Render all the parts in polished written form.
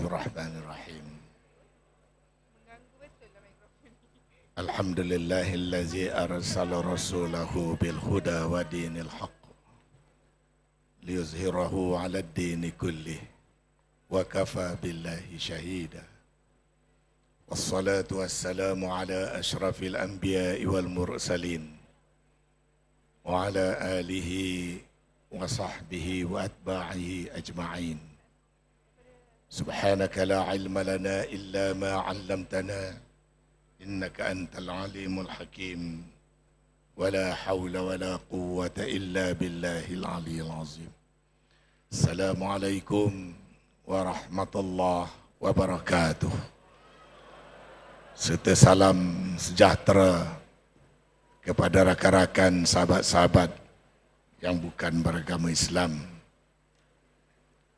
Bismillahirrahmanirrahim. Alhamdulillahillazi arsala rasulahu bil huda wa dinil haqq liyuzhirahu 'ala ad-dini kullih wa kafa billahi shahida. Wassalatu wassalamu ala asyrafil anbiya'i wal mursalin wa ala alihi wa sahbihi wa atba'ihi ajma'in. Subhanaka la ilma lana illa ma 'allamtana innaka antal alimul hakim wa la hawla wa la quwwata illa billahil aliyyil azim. Assalamualaikum warahmatullahi wabarakatuh. Serta salam sejahtera kepada rakan-rakan sahabat-sahabat yang bukan beragama Islam.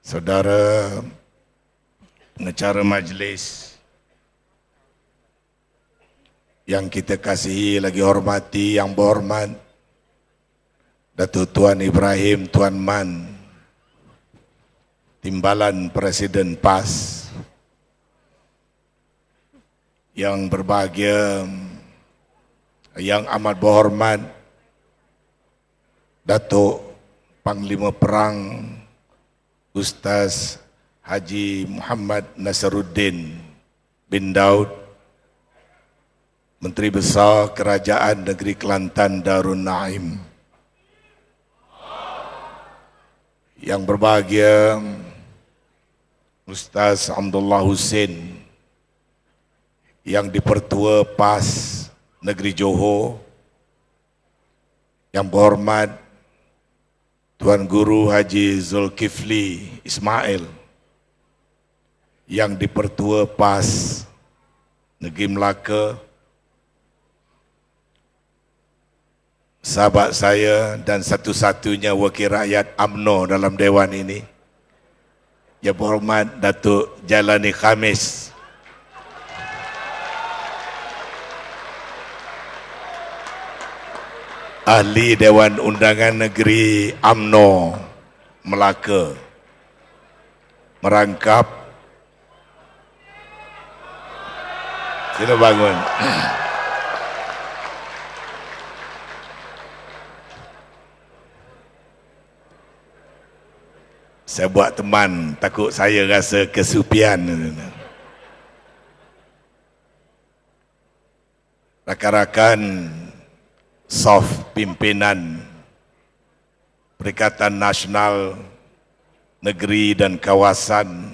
Saudara pengacara majlis yang kita kasihi lagi hormati, yang berhormat Datuk Tuan Ibrahim Tuan Man, Timbalan Presiden PAS, yang berbahagia, yang amat berhormat Datuk Panglima Perang Ustaz Haji Muhammad Nasaruddin bin Daud, Menteri Besar Kerajaan Negeri Kelantan Darul Naim, yang berbahagia Ustaz Abdullah Hussein, yang Dipertua PAS Negeri Johor, yang berhormat Tuan Guru Haji Zulkifli Ismail, yang Dipertua PAS Negeri Melaka, sahabat saya dan satu-satunya wakil rakyat UMNO dalam Dewan ini, yang berhormat Datuk Jalani Khamis, Ahli Dewan Undangan Negeri UMNO Melaka, merangkap. Sila bangun. Saya buat teman, takut saya rasa kesupian. Rakan-rakan SOF pimpinan Perikatan Nasional Negeri dan Kawasan,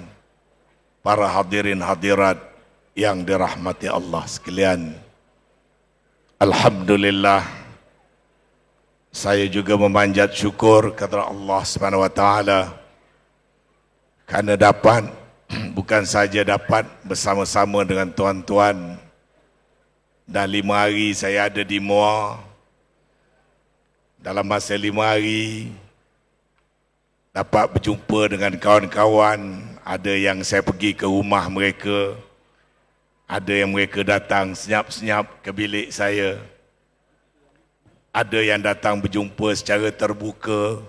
para hadirin hadirat yang dirahmati Allah sekalian. Alhamdulillah, saya juga memanjat syukur kepada Allah Subhanahu wa taala kerana dapat bukan saja dapat bersama-sama dengan tuan-tuan, dah 5 hari saya ada di Muar. Dalam masa 5 hari dapat berjumpa dengan kawan-kawan. Ada yang saya pergi ke rumah mereka, ada yang mereka datang senyap-senyap ke bilik saya, ada yang datang berjumpa secara terbuka.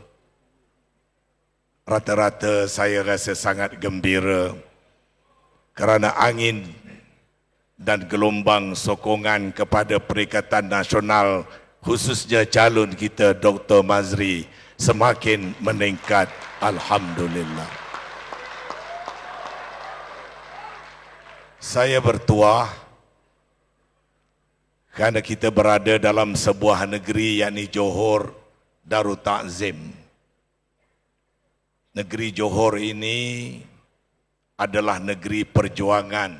Rata-rata saya rasa sangat gembira kerana angin dan gelombang sokongan kepada Perikatan Nasional, khususnya calon kita Dr. Mazri, semakin meningkat. Alhamdulillah. Saya bertuah kerana kita berada dalam sebuah negeri, yakni Johor Darul Ta'zim. Negeri Johor ini adalah negeri perjuangan.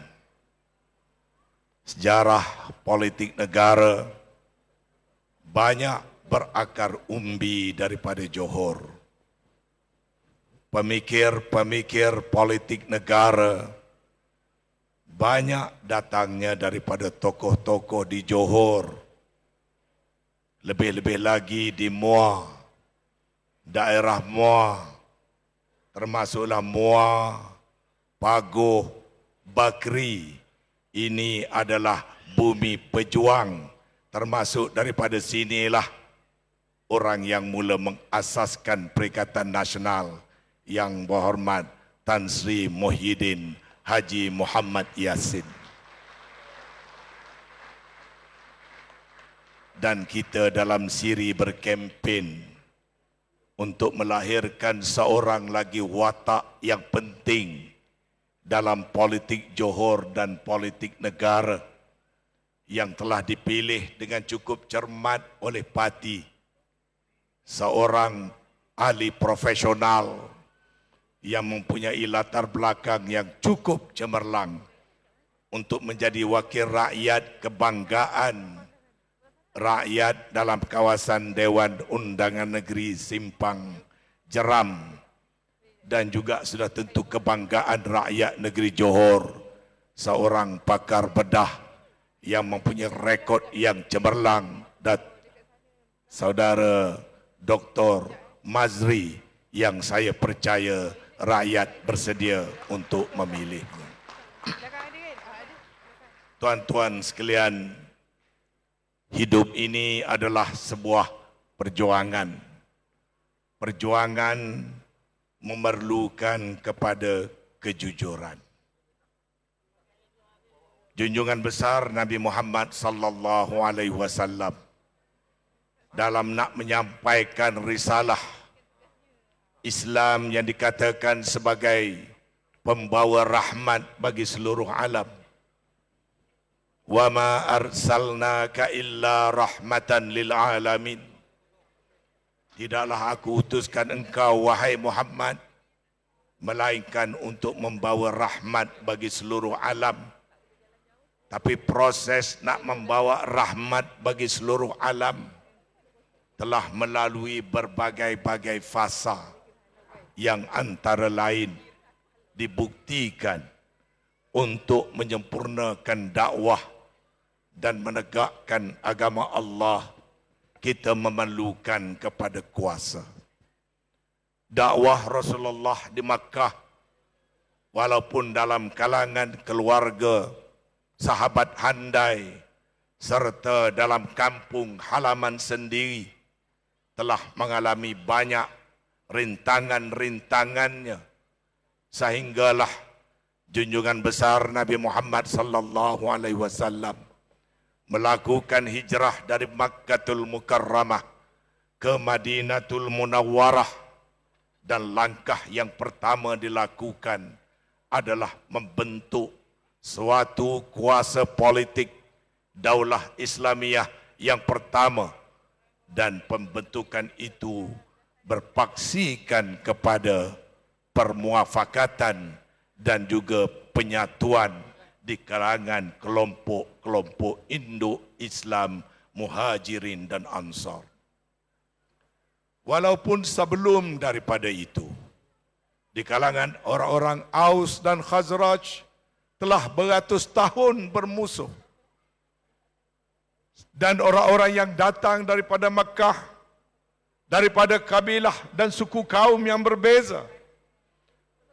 Sejarah politik negara banyak berakar umbi daripada Johor. Pemikir-pemikir politik negara banyak datangnya daripada tokoh-tokoh di Johor. Lebih-lebih lagi di Muar, daerah Muar, termasuklah Muar, Pagoh, Bakri. Ini adalah bumi pejuang. Termasuk daripada sinilah orang yang mula mengasaskan Perikatan Nasional, yang berhormat Tan Sri Muhyiddin Haji Muhammad Yassin. Dan kita dalam siri berkempen untuk melahirkan seorang lagi watak yang penting dalam politik Johor dan politik negara yang telah dipilih dengan cukup cermat oleh parti. Seorang ahli profesional yang mempunyai latar belakang yang cukup cemerlang untuk menjadi wakil rakyat kebanggaan rakyat dalam kawasan Dewan Undangan Negeri Simpang Jeram, dan juga sudah tentu kebanggaan rakyat negeri Johor, seorang pakar bedah yang mempunyai rekod yang cemerlang, dan saudara Dr. Mazri yang saya percaya rakyat bersedia untuk memilihnya. Tuan-tuan sekalian, hidup ini adalah sebuah perjuangan. Perjuangan memerlukan kepada kejujuran. Junjungan besar Nabi Muhammad sallallahu alaihi wasallam dalam nak menyampaikan risalah Islam yang dikatakan sebagai pembawa rahmat bagi seluruh alam. Wa ma arsalnaka illa rahmatan lil alamin. Tidaklah aku utuskan engkau wahai Muhammad melainkan untuk membawa rahmat bagi seluruh alam. Tapi proses nak membawa rahmat bagi seluruh alam telah melalui berbagai-bagai fasa yang antara lain dibuktikan untuk menyempurnakan dakwah dan menegakkan agama Allah, kita memerlukan kepada kuasa. Dakwah Rasulullah di Makkah, walaupun dalam kalangan keluarga, sahabat handai, serta dalam kampung halaman sendiri, telah mengalami banyak rintangan-rintangannya, sehinggalah junjungan besar Nabi Muhammad sallallahu alaihi wasallam melakukan hijrah dari Makkatul Mukarramah ke Madinatul Munawwarah, dan langkah yang pertama dilakukan adalah membentuk suatu kuasa politik Daulah Islamiyah yang pertama, dan pembentukan itu berpaksikan kepada permuafakatan dan juga penyatuan di kalangan kelompok-kelompok Indo-Islam, Muhajirin dan Ansar. Walaupun sebelum daripada itu, di kalangan orang-orang Aus dan Khazraj telah beratus tahun bermusuh. Dan orang-orang yang datang daripada Makkah, daripada kabilah dan suku kaum yang berbeza,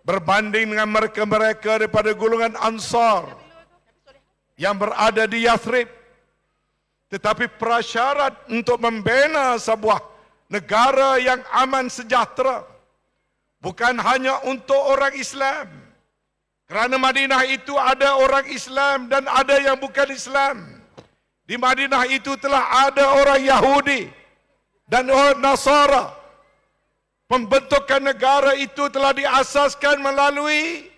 berbanding dengan mereka-mereka daripada golongan Ansar yang berada di Yathrib. Tetapi prasyarat untuk membina sebuah negara yang aman sejahtera bukan hanya untuk orang Islam, kerana Madinah itu ada orang Islam dan ada yang bukan Islam. Di Madinah itu telah ada orang Yahudi dan orang Nasara. Pembentukan negara itu telah diasaskan melalui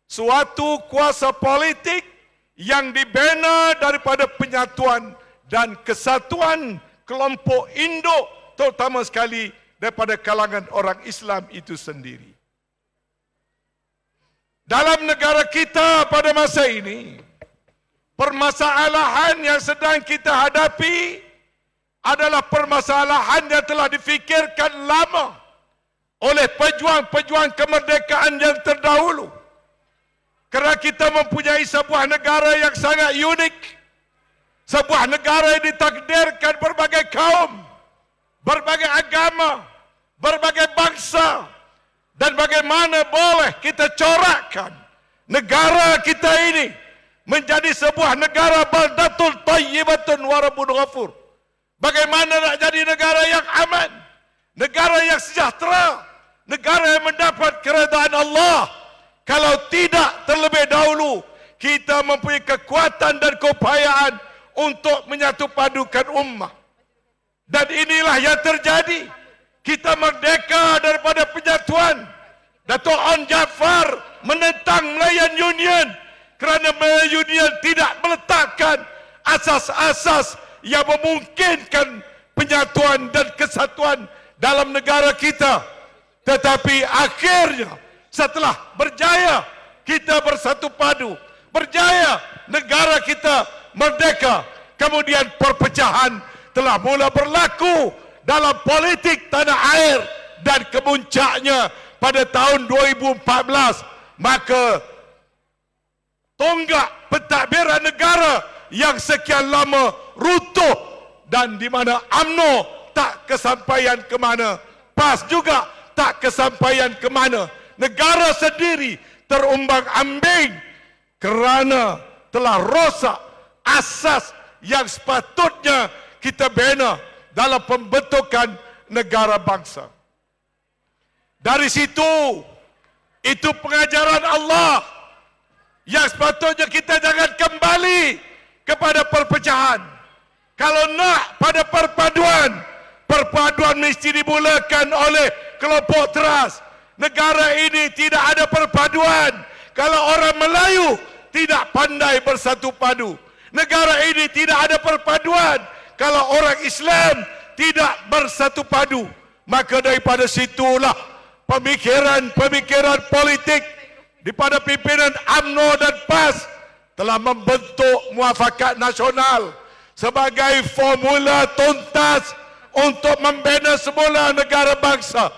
suatu kuasa politik yang dibina daripada penyatuan dan kesatuan kelompok Indo, terutama sekali daripada kalangan orang Islam itu sendiri. Dalam negara kita pada masa ini, permasalahan yang sedang kita hadapi adalah permasalahan yang telah difikirkan lama oleh pejuang-pejuang kemerdekaan yang terdahulu. Kerana kita mempunyai sebuah negara yang sangat unik, sebuah negara yang ditakdirkan berbagai kaum, berbagai agama, berbagai bangsa, dan bagaimana boleh kita corakkan negara kita ini menjadi sebuah negara baldatul tayyibatun wa rabbun ghafur. Bagaimana nak jadi negara yang aman, negara yang sejahtera, negara yang mendapat keredaan Allah. Kalau tidak, terlebih dahulu kita mempunyai kekuatan dan keupayaan untuk menyatupadukan ummah. Dan inilah yang terjadi. Kita merdeka daripada penyatuan. Dato' Onn Jaafar menentang Malayan Union kerana Malayan Union tidak meletakkan asas-asas yang memungkinkan penyatuan dan kesatuan dalam negara kita. Tetapi akhirnya setelah berjaya kita bersatu padu, berjaya negara kita merdeka, kemudian perpecahan telah mula berlaku dalam politik tanah air, dan kemuncaknya pada tahun 2014 maka tonggak pentadbiran negara yang sekian lama runtuh, dan di mana UMNO tak kesampaian ke mana, PAS juga tak kesampaian ke mana. Negara sendiri terumbang-ambing kerana telah rosak asas yang sepatutnya kita bina dalam pembentukan negara bangsa. Dari situ, itu pengajaran Allah yang sepatutnya kita jangan kembali kepada perpecahan. Kalau nak pada perpaduan, perpaduan mesti dimulakan oleh kelompok teras. Negara ini tidak ada perpaduan kalau orang Melayu tidak pandai bersatu padu. Negara ini tidak ada perpaduan kalau orang Islam tidak bersatu padu. Maka daripada situlah pemikiran politik daripada pimpinan UMNO dan PAS telah membentuk Muafakat Nasional sebagai formula tuntas untuk membina semula negara bangsa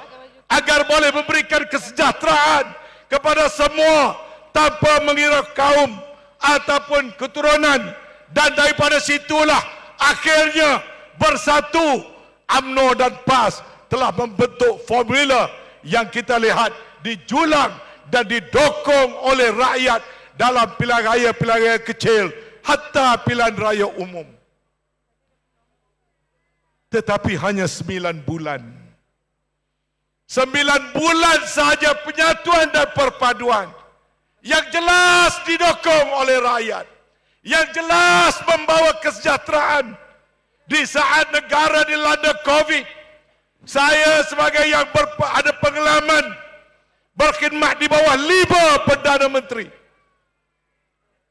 agar boleh memberikan kesejahteraan kepada semua tanpa mengira kaum ataupun keturunan. Dan daripada situlah akhirnya bersatu UMNO dan PAS telah membentuk formula yang kita lihat dijulang dan didokong oleh rakyat dalam pilihan raya kecil hatta pilihan raya umum. Tetapi hanya 9 bulan. 9 bulan sahaja penyatuan dan perpaduan yang jelas didokong oleh rakyat, yang jelas membawa kesejahteraan di saat negara dilanda COVID. Saya sebagai yang ada pengalaman berkhidmat di bawah 5 Perdana Menteri.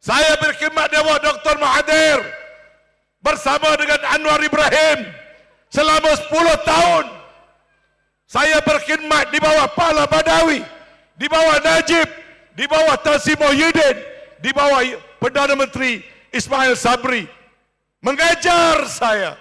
Saya berkhidmat di bawah Dr. Mahathir bersama dengan Anwar Ibrahim selama 10 tahun. Saya berkhidmat di bawah Pahala Badawi, di bawah Najib, di bawah Tan Sri Muhyiddin, di bawah Perdana Menteri Ismail Sabri. Mengajar saya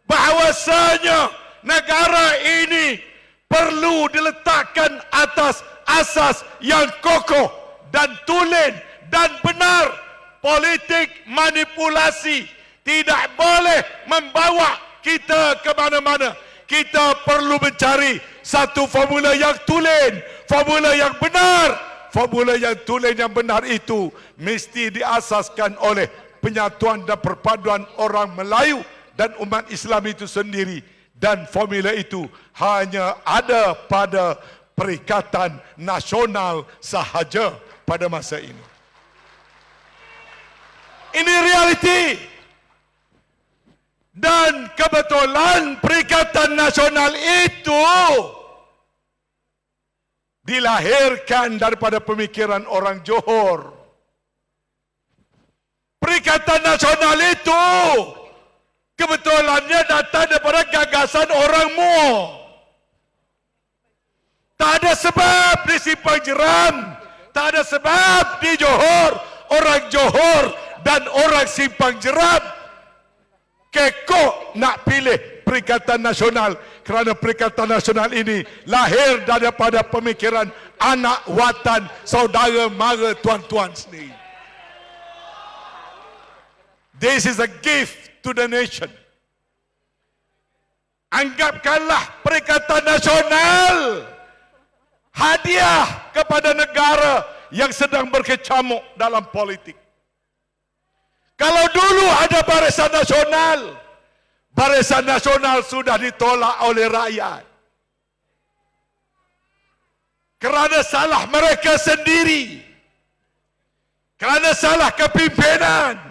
bahawasanya negara ini perlu diletakkan atas asas yang kokoh dan tulen dan benar. Politik manipulasi tidak boleh membawa kita ke mana-mana. Kita perlu mencari satu formula yang tulen, formula yang benar. Formula yang tulen yang benar itu mesti diasaskan oleh penyatuan dan perpaduan orang Melayu dan umat Islam itu sendiri. Dan formula itu hanya ada pada Perikatan Nasional sahaja pada masa ini. Ini realiti. Dan kebetulan Perikatan Nasional itu dilahirkan daripada pemikiran orang Johor. Perikatan Nasional itu kebetulannya datang daripada gagasan orang Muar. Tak ada sebab di Simpang Jeram, tak ada sebab di Johor, orang Johor dan orang Simpang Jeram kekok nak pilih Perikatan Nasional kerana Perikatan Nasional ini lahir daripada pemikiran anak watan, saudara mara tuan-tuan sendiri. This is a gift to the nation. Anggapkanlah Perikatan Nasional hadiah kepada negara yang sedang berkecamuk dalam politik. Kalau dulu ada Barisan Nasional, Barisan Nasional sudah ditolak oleh rakyat. Kerana salah mereka sendiri. Kerana salah kepimpinan,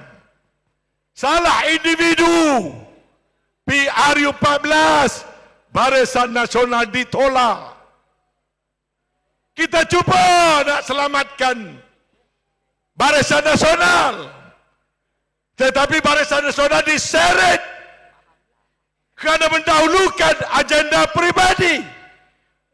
salah individu, PRU 14, Barisan Nasional ditolak. Kita cuba nak selamatkan Barisan Nasional, tetapi Barisan Nasional diseret kerana mendahulukan agenda peribadi.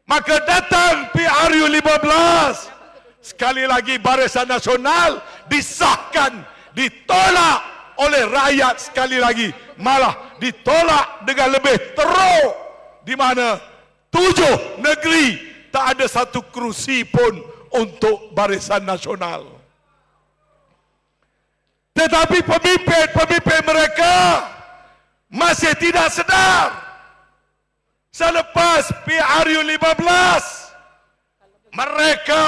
Maka datang PRU 15. Sekali lagi Barisan Nasional disahkan, ditolak oleh rakyat sekali lagi. Malah ditolak dengan lebih teruk, di mana 7 negeri tak ada satu kerusi pun untuk Barisan Nasional. Tetapi pemimpin mereka masih tidak sedar. Selepas PRU 15, mereka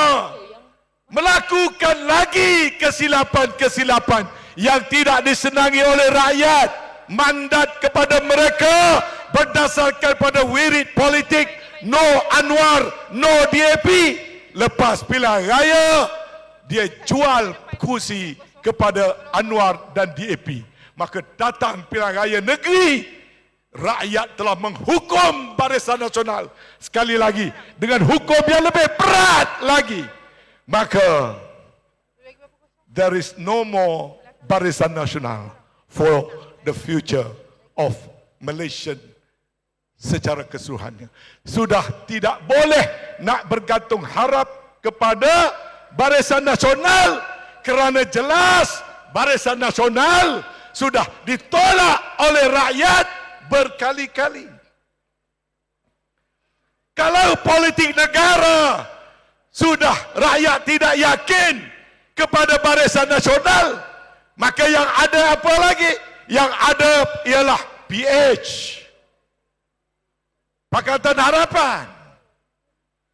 melakukan lagi kesilapan-kesilapan yang tidak disenangi oleh rakyat. Mandat kepada mereka berdasarkan pada wirid politik, no Anwar, no DAP. Lepas pilihan raya, dia jual kursi kepada Anwar dan DAP. Maka datang pilihan raya negeri, rakyat telah menghukum Barisan Nasional sekali lagi dengan hukum yang lebih berat lagi. Maka there is no more Barisan Nasional for the future of Malaysian secara keseluruhannya. Sudah tidak boleh nak bergantung harap kepada Barisan Nasional, kerana jelas Barisan Nasional sudah ditolak oleh rakyat berkali-kali. Kalau politik negara sudah rakyat tidak yakin kepada Barisan Nasional, maka yang ada apa lagi? Yang ada ialah PH, Pakatan Harapan.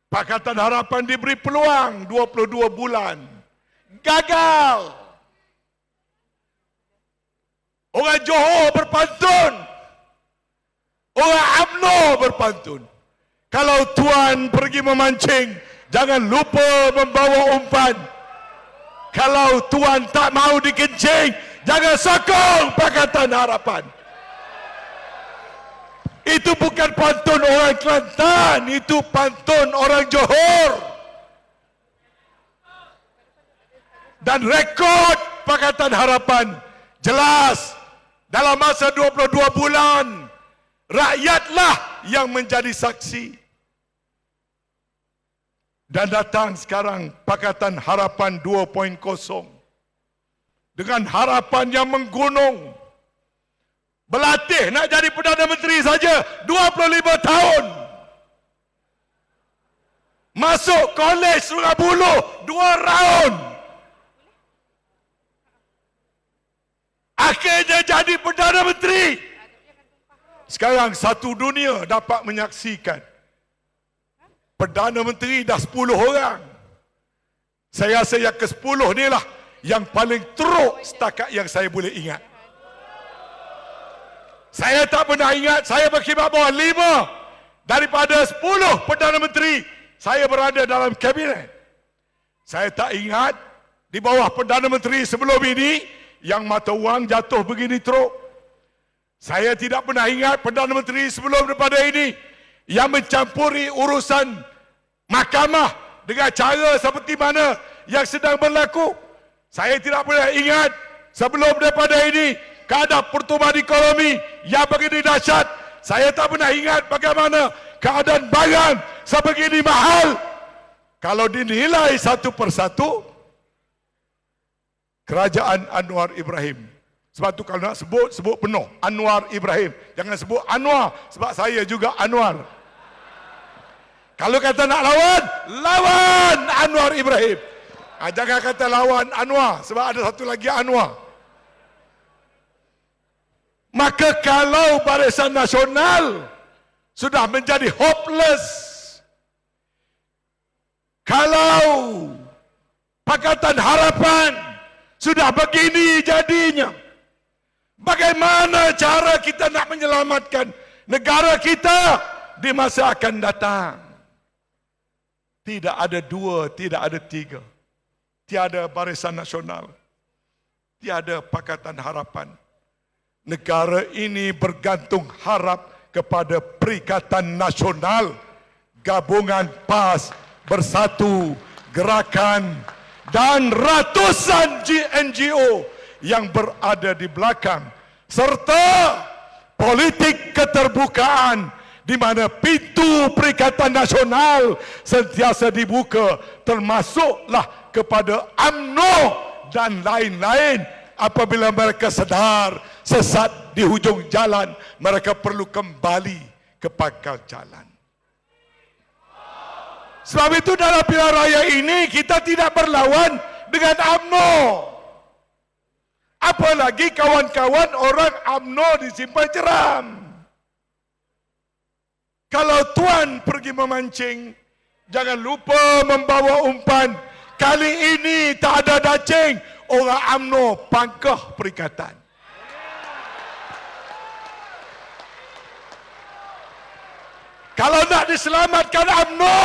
Pakatan Harapan diberi peluang 22 bulan. Gagal. Orang Johor berpantun, orang UMNO berpantun. Kalau tuan pergi memancing, jangan lupa membawa umpan. Kalau tuan tak mau dikencing, jangan sokong Pakatan Harapan. Itu bukan pantun orang Kelantan, itu pantun orang Johor. Dan rekod Pakatan Harapan jelas, dalam masa 22 bulan, rakyatlah yang menjadi saksi. Dan datang sekarang Pakatan Harapan 2.0 dengan harapan yang menggunung. Berlatih nak jadi Perdana Menteri saja 25 tahun. Masuk kolej Sungai Buloh 2 round. Akhirnya jadi Perdana Menteri. Sekarang satu dunia dapat menyaksikan Perdana Menteri dah 10 orang. Saya rasa yang ke-10 ni lah yang paling teruk setakat yang saya boleh ingat. Saya tak pernah ingat saya berkhidmat bawah 5 daripada 10 Perdana Menteri saya berada dalam kabinet. Saya tak ingat di bawah Perdana Menteri sebelum ini yang mata wang jatuh begini teruk. Saya tidak pernah ingat Perdana Menteri sebelum daripada ini yang mencampuri urusan mahkamah dengan cara seperti mana yang sedang berlaku. Saya tidak pernah ingat sebelum daripada ini keadaan pertumbuhan ekonomi yang begini dahsyat. Saya tak pernah ingat bagaimana keadaan barang sebegini mahal. Kalau dinilai satu persatu, kerajaan Anwar Ibrahim. Sebab tu kalau nak sebut penuh Anwar Ibrahim. Jangan sebut Anwar, sebab saya juga Anwar. Kalau kata nak lawan Anwar Ibrahim. Jangan kata lawan Anwar, sebab ada satu lagi Anwar. Maka kalau Barisan Nasional sudah menjadi hopeless, kalau Pakatan Harapan sudah begini jadinya, bagaimana cara kita nak menyelamatkan negara kita di masa akan datang? Tidak ada 2, tidak ada 3, tiada Barisan Nasional, tiada Pakatan Harapan. Negara ini bergantung harap kepada Perikatan Nasional, gabungan PAS, Bersatu, Gerakan dan ratusan NGO yang berada di belakang, serta politik keterbukaan di mana pintu Perikatan Nasional sentiasa dibuka, termasuklah kepada UMNO dan lain-lain. Apabila mereka sedar sesat di hujung jalan, mereka perlu kembali ke pangkal jalan. Sebab itu dalam pilihan raya ini kita tidak berlawan dengan UMNO. Apalagi kawan-kawan orang UMNO disimpan jeram. Kalau tuan pergi memancing, jangan lupa membawa umpan. Kali ini tak ada dacing, orang UMNO pangkah perikatan. Kalau nak diselamatkan UMNO,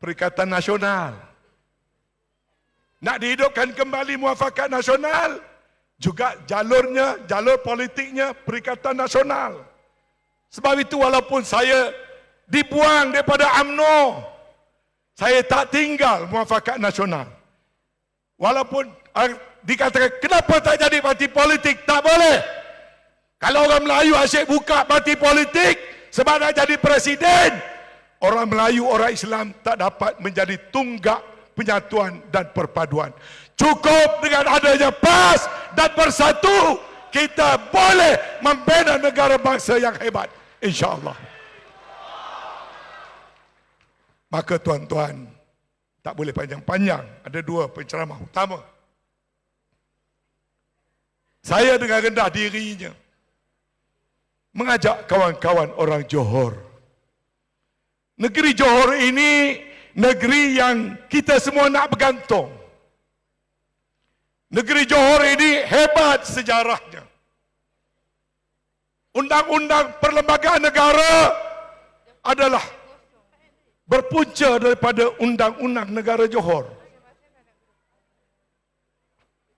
Perikatan Nasional. Nak dihidupkan kembali muafakat nasional, juga jalurnya, jalur politiknya Perikatan Nasional. Sebab itu walaupun saya dibuang daripada UMNO, saya tak tinggal muafakat nasional. Walaupun dikatakan kenapa tak jadi parti politik, tak boleh. Kalau orang Melayu asyik buka parti politik sebab nak jadi presiden, orang Melayu, orang Islam tak dapat menjadi tunggak penyatuan dan perpaduan. Cukup dengan adanya PAS dan Bersatu, kita boleh membina negara bangsa yang hebat, insya-Allah. Maka tuan-tuan, tak boleh panjang-panjang, ada dua penceramah utama. Saya dengan rendah dirinya mengajak kawan-kawan orang Johor. Negeri Johor ini negeri yang kita semua nak bergantung. Negeri Johor ini hebat sejarahnya. Undang-undang perlembagaan negara adalah berpunca daripada undang-undang negara Johor.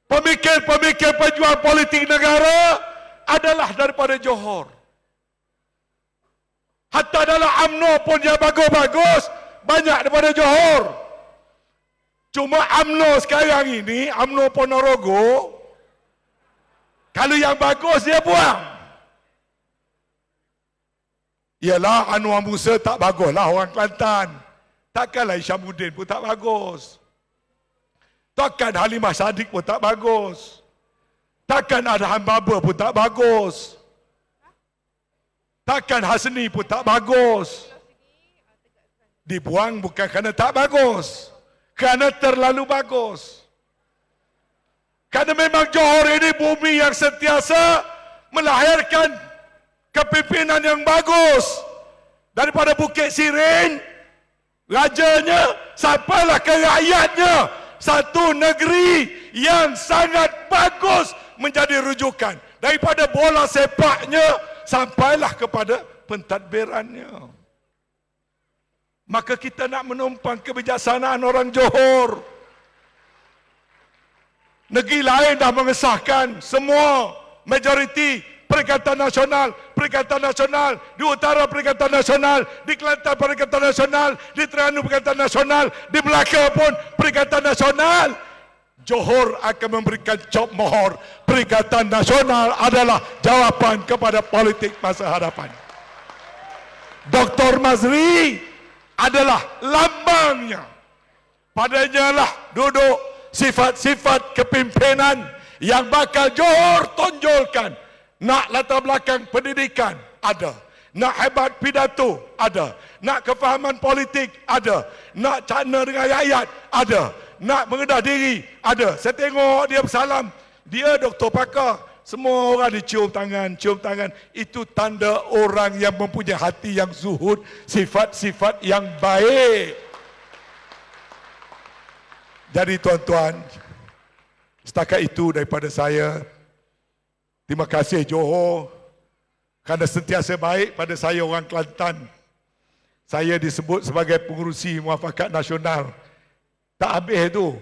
Pemikir-pemikir pejuang politik negara adalah daripada Johor. Hatta dalam UMNO pun yang bagus-bagus banyak daripada Johor. Cuma UMNO sekarang ini, UMNO Ponorogo, kalau yang bagus dia buang. Ialah Anwar Musa tak baguslah orang Kelantan. Takkanlah Isyamuddin pun tak bagus. Takkan Halimah Sadiq pun tak bagus. Takkan Adham Baba pun tak bagus. Takkan Hasni pun tak bagus. Dibuang bukan kerana tak bagus, kerana terlalu bagus. Kerana memang Johor ini bumi yang sentiasa melahirkan kepimpinan yang bagus. Daripada Bukit Sirin, rajanya, sampailah ke rakyatnya. Satu negeri yang sangat bagus menjadi rujukan. Daripada bola sepaknya, sampailah kepada pentadbirannya. Maka kita nak menumpang kebijaksanaan orang Johor. Negeri lain dah mengesahkan semua majoriti Perikatan Nasional, di utara Perikatan Nasional, di Kelantan Perikatan Nasional, di Terengganu Perikatan Nasional, di Melaka pun Perikatan Nasional. Johor akan memberikan cop mohor. Perikatan Nasional adalah jawapan kepada politik masa hadapan. Dr. Mazri adalah lambangnya. Padanya lah duduk sifat-sifat kepimpinan yang bakal Johor tonjolkan. Nak latar belakang pendidikan, ada. Nak hebat pidato, ada. Nak kefahaman politik, ada. Nak cakna dengan rakyat, ada. Nak mengendah diri, ada. Saya tengok dia bersalam, dia doktor pakar. Semua orang dicium tangan, cium tangan. Itu tanda orang yang mempunyai hati yang zuhud, sifat-sifat yang baik. Jadi tuan-tuan, setakat itu daripada saya. Terima kasih Johor kerana sentiasa baik pada saya orang Kelantan. Saya disebut sebagai pengurusi muafakat nasional. Tak habis tu,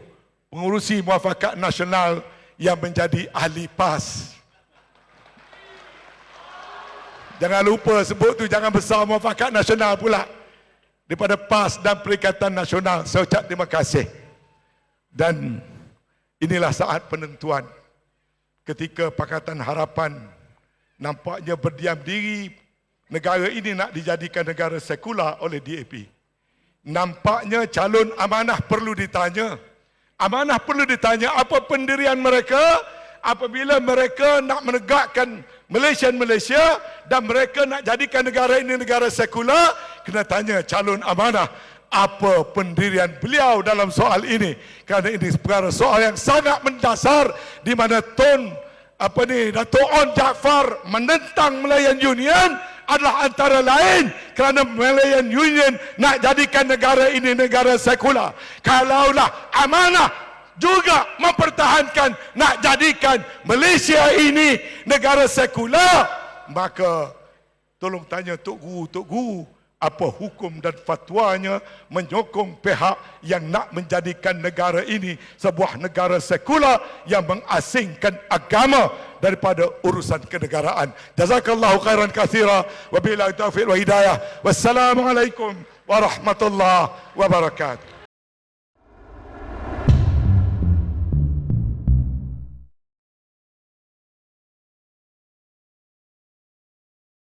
pengurusi muafakat nasional yang menjadi ahli PAS. Jangan lupa sebut tu, jangan besar muafakat nasional pula. Daripada PAS dan Perikatan Nasional, saya ucap terima kasih. Dan inilah saat penentuan. Ketika Pakatan Harapan nampaknya berdiam diri, negara ini nak dijadikan negara sekular oleh DAP. Nampaknya calon amanah perlu ditanya. Amanah perlu ditanya apa pendirian mereka apabila mereka nak menegakkan Malaysia dan mereka nak jadikan negara ini negara sekular. Kena tanya calon amanah apa pendirian beliau dalam soal ini. Kerana ini perkara soal yang sangat mendasar di mana Dato' On Jaafar menentang Malayan Union adalah antara lain kerana Malayan Union nak jadikan negara ini negara sekular. Kalaulah amanah juga mempertahankan nak jadikan Malaysia ini negara sekular, maka tolong tanya Tok Guru apa hukum dan fatwanya menyokong pihak yang nak menjadikan negara ini sebuah negara sekular yang mengasingkan agama daripada urusan kenegaraan. Jazakallahu khairan katsira wa billahi taufiq wa hidayah. Wassalamualaikum warahmatullahi wabarakatuh.